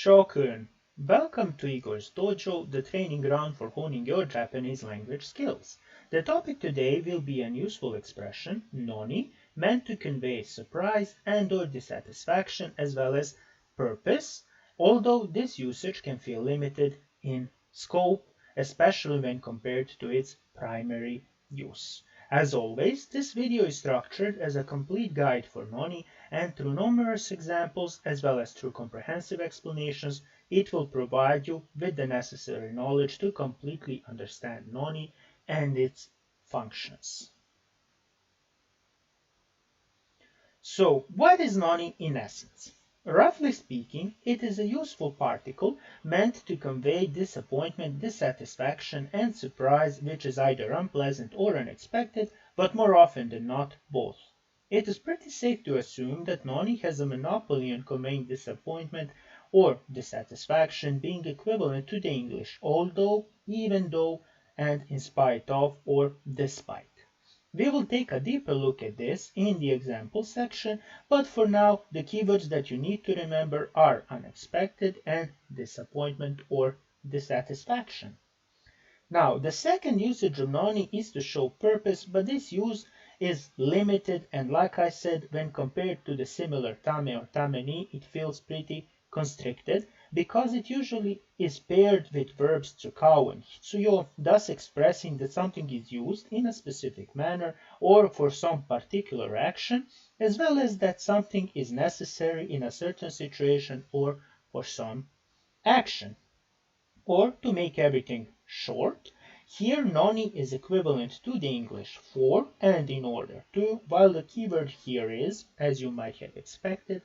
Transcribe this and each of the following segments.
Shokun! Welcome to Igor's Dojo, the training ground for honing your Japanese language skills. The topic today will be an useful expression, Noni, meant to convey surprise and/or dissatisfaction as well as purpose, although this usage can feel limited in scope, especially when compared to its primary use. As always, this video is structured as a complete guide for Noni, and through numerous examples as well as through comprehensive explanations, it will provide you with the necessary knowledge to completely understand Noni and its functions. So, what is Noni in essence? Roughly speaking, it is a useful particle meant to convey disappointment, dissatisfaction, and surprise, which is either unpleasant or unexpected, but more often than not, both. It is pretty safe to assume that Noni has a monopoly on conveying disappointment or dissatisfaction, being equivalent to the English although, even though, and in spite of, or despite. We will take a deeper look at this in the example section, but for now, the keywords that you need to remember are unexpected and disappointment or dissatisfaction. Now, the second usage of Noni is to show purpose, but this use is limited, and like I said, when compared to the similar tame or tameni, it feels pretty constricted because it usually is paired with verbs tsukau and hitsuyo, thus expressing that something is used in a specific manner or for some particular action, as well as that something is necessary in a certain situation or for some action. Or to make everything short, here Noni is equivalent to the English for and in order to, while the keyword here is, as you might have expected,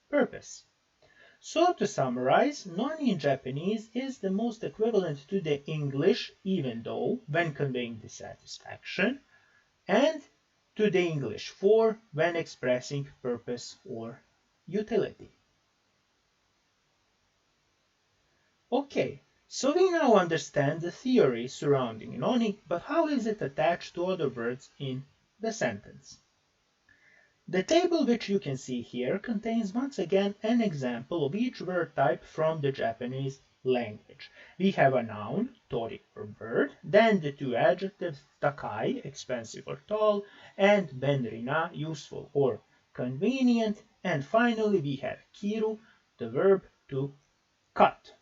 purpose. So to summarize, Noni in Japanese is the most equivalent to the English even though when conveying dissatisfaction, and to the English for when expressing purpose or utility. Okay, so we now understand the theory surrounding Noni, but how is it attached to other words in the sentence? The table which you can see here contains once again an example of each word type from the Japanese language. We have a noun, tori or bird, then the two adjectives, takai, expensive or tall, and benrina, useful or convenient, and finally we have kiru, the verb to cut.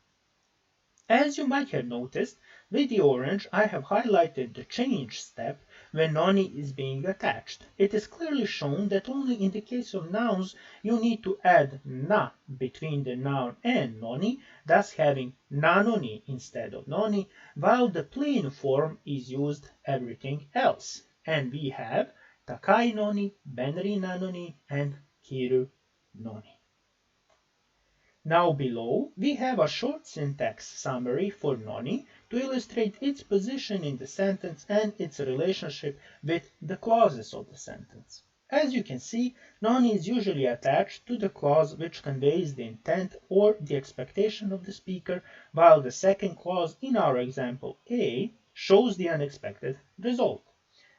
As you might have noticed, with the orange I have highlighted the change step when Noni is being attached. It is clearly shown that only in the case of nouns you need to add na between the noun and Noni, thus having nanoni instead of Noni, while the plain form is used everything else. And we have takai Noni, benri nanoni, and kiru Noni. Now below, we have a short syntax summary for Noni to illustrate its position in the sentence and its relationship with the clauses of the sentence. As you can see, Noni is usually attached to the clause which conveys the intent or the expectation of the speaker, while the second clause in our example A shows the unexpected result.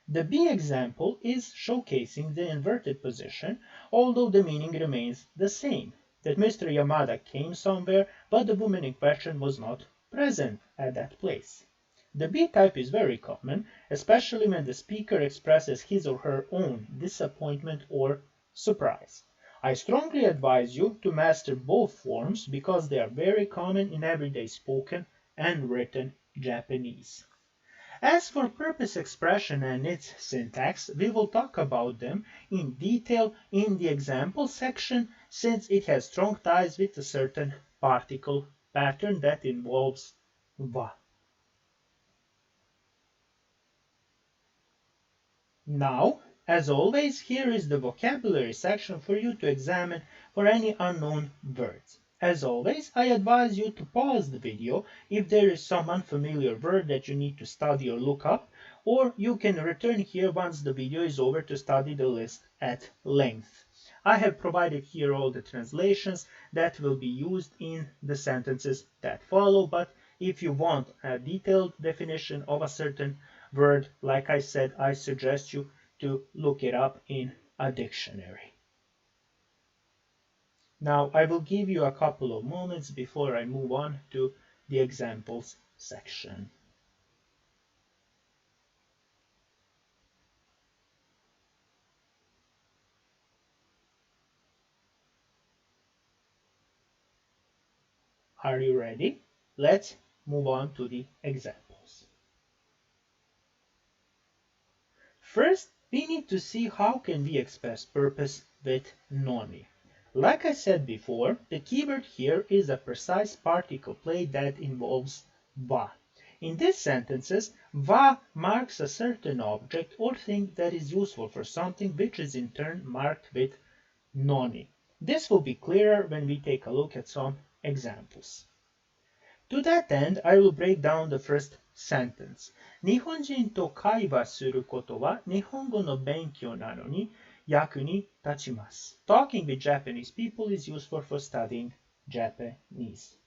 The B example is showcasing the inverted position, although the meaning remains the same, that Mr. Yamada came somewhere, but the woman in question was not present at that place. The B type is very common, especially when the speaker expresses his or her own disappointment or surprise. I strongly advise you to master both forms because they are very common in everyday spoken and written Japanese. As for purpose expression and its syntax, we will talk about them in detail in the example section, since it has strong ties with a certain particle pattern that involves wa. Now, as always, here is the vocabulary section for you to examine for any unknown words. As always, I advise you to pause the video if there is some unfamiliar word that you need to study or look up, or you can return here once the video is over to study the list at length. I have provided here all the translations that will be used in the sentences that follow, but if you want a detailed definition of a certain word, like I said, I suggest you to look it up in a dictionary. Now I will give you a couple of moments before I move on to the examples section. Are you ready? Let's move on to the examples. First, we need to see how can we express purpose with noni. Like I said before, the keyword here is a precise particle play that involves va. In these sentences, va marks a certain object or thing that is useful for something, which is in turn marked with noni. This will be clearer when we take a look at some examples. To that end, I will break down the first sentence. 日本人と会話することは日本語の勉強なのに役に立ちます。Talking with Japanese people is useful for studying Japanese.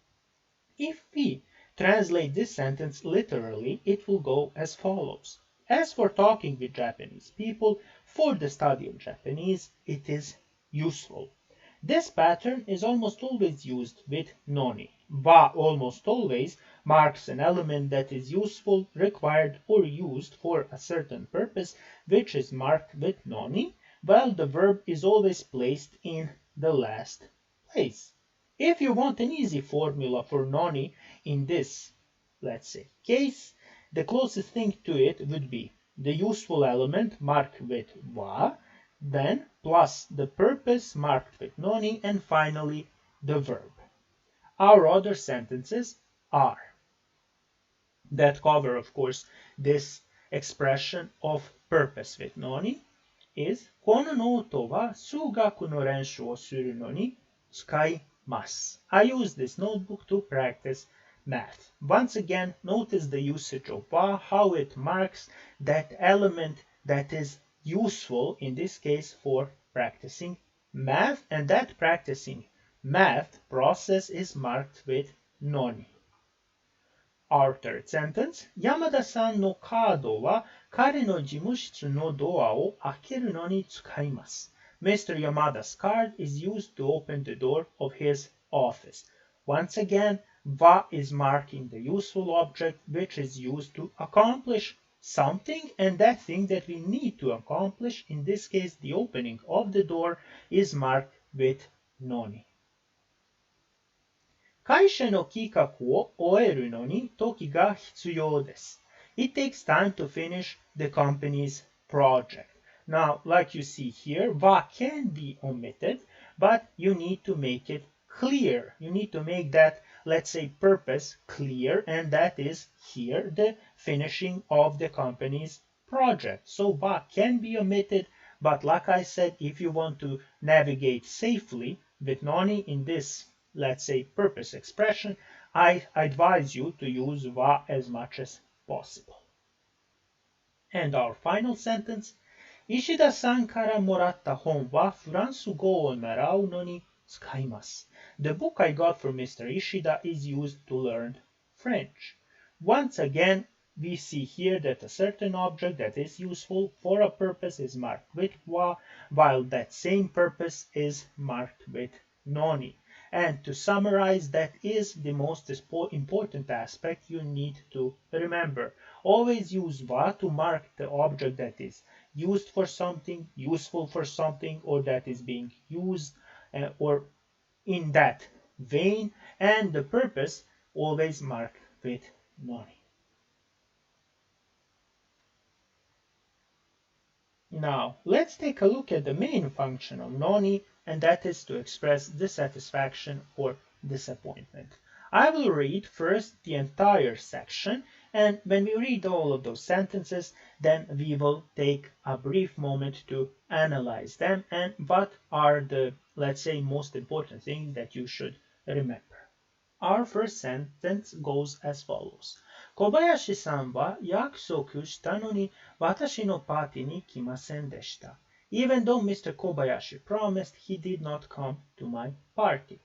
If we translate this sentence literally, it will go as follows. As for talking with Japanese people, for the study of Japanese, it is useful. This pattern is almost always used with noni. Va almost always marks an element that is useful, required, or used for a certain purpose, which is marked with noni, while the verb is always placed in the last place. If you want an easy formula for noni in this, let's say, case, the closest thing to it would be the useful element marked with va, then plus the purpose marked with noni, and finally the verb. Our other sentences are that cover, of course, this expression of purpose with noni is このノートは数学の練習をするのに使います。I use this notebook to practice math. Once again, notice the usage of va, how it marks that element that is useful, in this case, for practicing math, and that practicing math process is marked with noni. Our third sentence, 山田さんのカードは彼の事務室のドアを開けるのに使います。Mr. Yamada's card is used to open the door of his office. Once again, va is marking the useful object which is used to accomplish something, and that thing that we need to accomplish, in this case the opening of the door, is marked with noni. 会社の企画を終えるのに時が必要です。It takes time to finish the company's project. Now, like you see here, va can be omitted, but you need to make it clear. You need to make that, let's say, purpose clear, and that is here the finishing of the company's project. So va can be omitted, but like I said, if you want to navigate safely with noni in this, let's say, purpose expression, I advise you to use va as much as possible. And our final sentence, 石田さんからもらった本はフランス語を習うのに使います。The book I got from Mr. Ishida is used to learn French. Once again, we see here that a certain object that is useful for a purpose is marked with va, while that same purpose is marked with noni. And to summarize, that is the most important aspect you need to remember. Always use va to mark the object that is used for something, useful for something, or that is being used or in that vein, and the purpose always marked with noni. Now, let's take a look at the main function of noni, and that is to express dissatisfaction or disappointment. I will read first the entire section, and when we read all of those sentences, then we will take a brief moment to analyze them and what are the, let's say, most important things that you should remember. Our first sentence goes as follows. 小林さんは約束したのに私のパーティーに来ませんでした。Even though Mr. Kobayashi promised, he did not come to my party.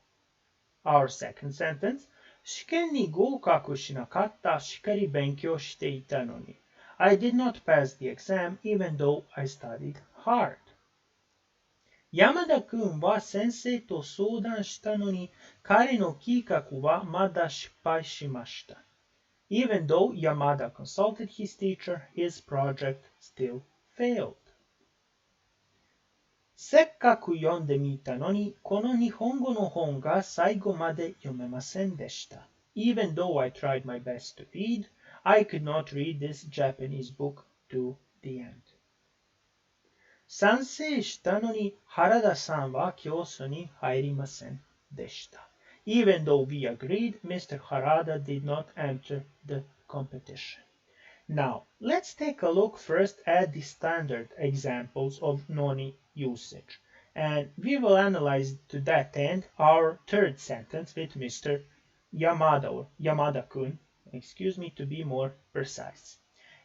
Our second sentence, 試験に合格しなかったしっかり勉強していたのに。I did not pass the exam even though I studied hard. 山田君は先生と相談したのに、彼の計画はまだ失敗しました。Even though Yamada consulted his teacher, his project still failed. せっかく読んでみたのに、この日本語の本が最後まで読めませんでした。Even though I tried my best to read, I could not read this Japanese book to the end. 賛成したのに原田さんは教室に入りませんでした。Even though we agreed, Mr. Harada did not enter the competition. Now, let's take a look first at the standard examples of Noni usage. And we will analyze to that end our third sentence with Mr. Yamada or Yamada-kun, to be more precise.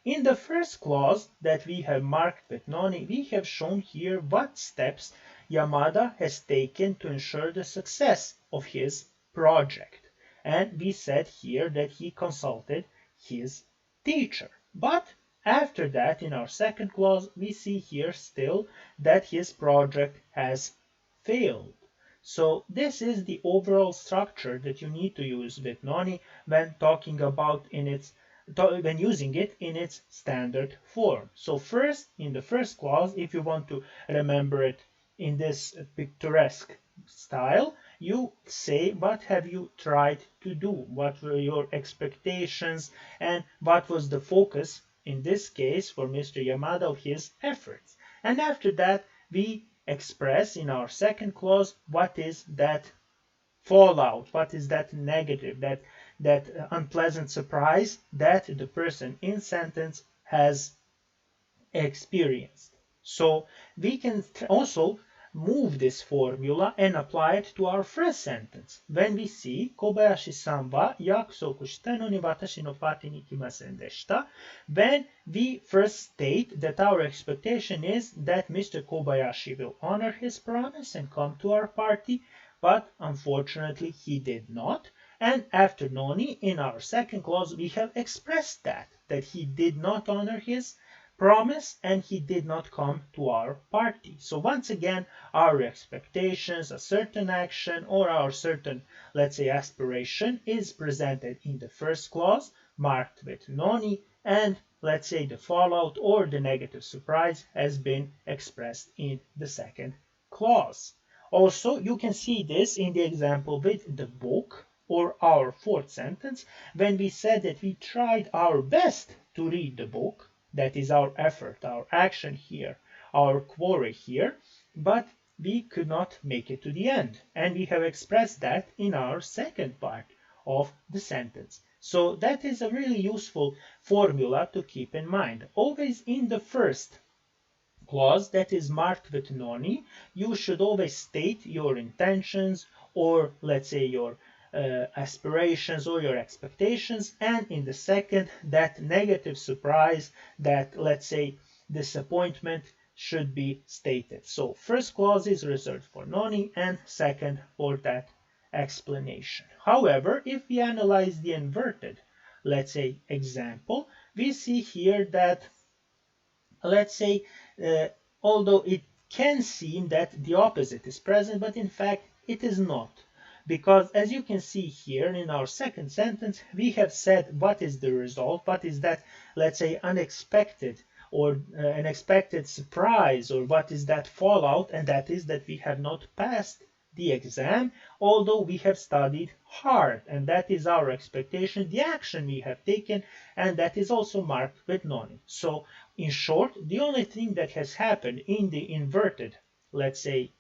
In the first clause that we have marked with Noni, we have shown here what steps Yamada has taken to ensure the success of his project. And we said here that he consulted his teacher. But after that, in our second clause, we see here still that his project has failed. So this is the overall structure that you need to use with Noni when talking about when using it in its standard form. So first, in the first clause, if you want to remember it in this picturesque style, you say what have you tried to do, what were your expectations, and what was the focus in this case for Mr. Yamada of his efforts. And after that, we express in our second clause what is that fallout, what is that negative, that unpleasant surprise that the person in sentence has experienced. So we can also move this formula and apply it to our first sentence. When we see Kobayashi-san wa yakusoku shita no ni watashi no party ni ikimasen deshita, when we first state that our expectation is that Mr. Kobayashi will honor his promise and come to our party, but unfortunately he did not. And after Noni, in our second clause, we have expressed that he did not honor his promise and he did not come to our party. So once again, our expectations, a certain action, or our certain, let's say, aspiration is presented in the first clause, marked with Noni, and let's say the fallout or the negative surprise has been expressed in the second clause. Also, you can see this in the example with the book, or our fourth sentence, when we said that we tried our best to read the book. That is our effort, our action here, our quarry here, but we could not make it to the end. And we have expressed that in our second part of the sentence. So that is a really useful formula to keep in mind. Always in the first clause that is marked with Noni, you should always state your intentions, or let's say your aspirations or your expectations, and in the second, that negative surprise, that let's say disappointment, should be stated. So first clause is reserved for Noni, and second for that explanation. However, if we analyze the inverted, let's say, example, we see here that, let's say, although it can seem that the opposite is present, but in fact it is not. Because as you can see here in our second sentence, we have said what is the result, what is that, let's say, unexpected or unexpected surprise, or what is that fallout, and that is that we have not passed the exam, although we have studied hard, and that is our expectation, the action we have taken, and that is also marked with Noni. So in short, the only thing that has happened in the inverted, let's say,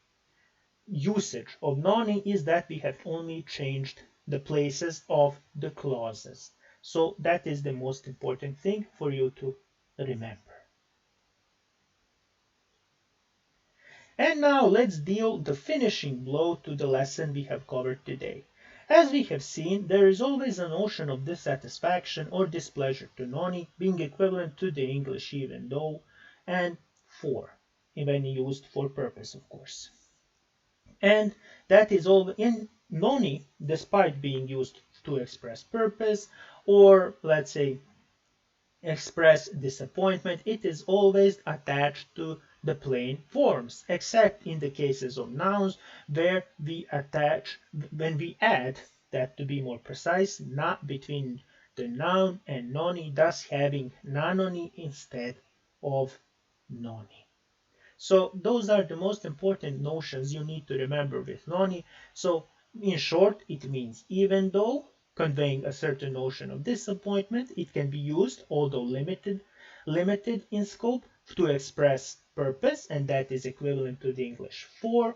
usage of Noni is that we have only changed the places of the clauses. So that is the most important thing for you to remember. And now let's deal the finishing blow to the lesson we have covered today. As we have seen, there is always a notion of dissatisfaction or displeasure to Noni being equivalent to the English even though and for, when used for purpose, of course. And that is all in Noni, despite being used to express purpose or, let's say, express disappointment, it is always attached to the plain forms, except in the cases of nouns where when we add, that to be more precise, not between the noun and noni, thus having nanoni instead of noni. So those are the most important notions you need to remember with noni. So in short, it means even though, conveying a certain notion of disappointment. It can be used, although limited in scope, to express purpose, and that is equivalent to the English for.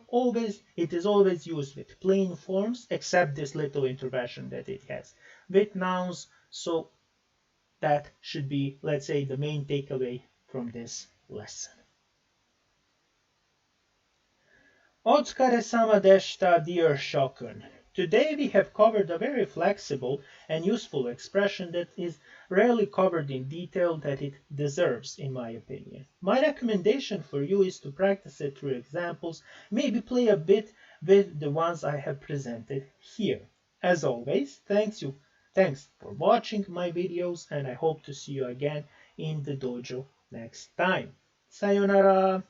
It is always used with plain forms, except this little intervention that it has with nouns. So that should be, let's say, the main takeaway from this lesson. Otsukare-sama deshita, dear Shokun. Today we have covered a very flexible and useful expression that is rarely covered in detail that it deserves, in my opinion. My recommendation for you is to practice it through examples, maybe play a bit with the ones I have presented here. As always, thanks for watching my videos, and I hope to see you again in the dojo next time. Sayonara!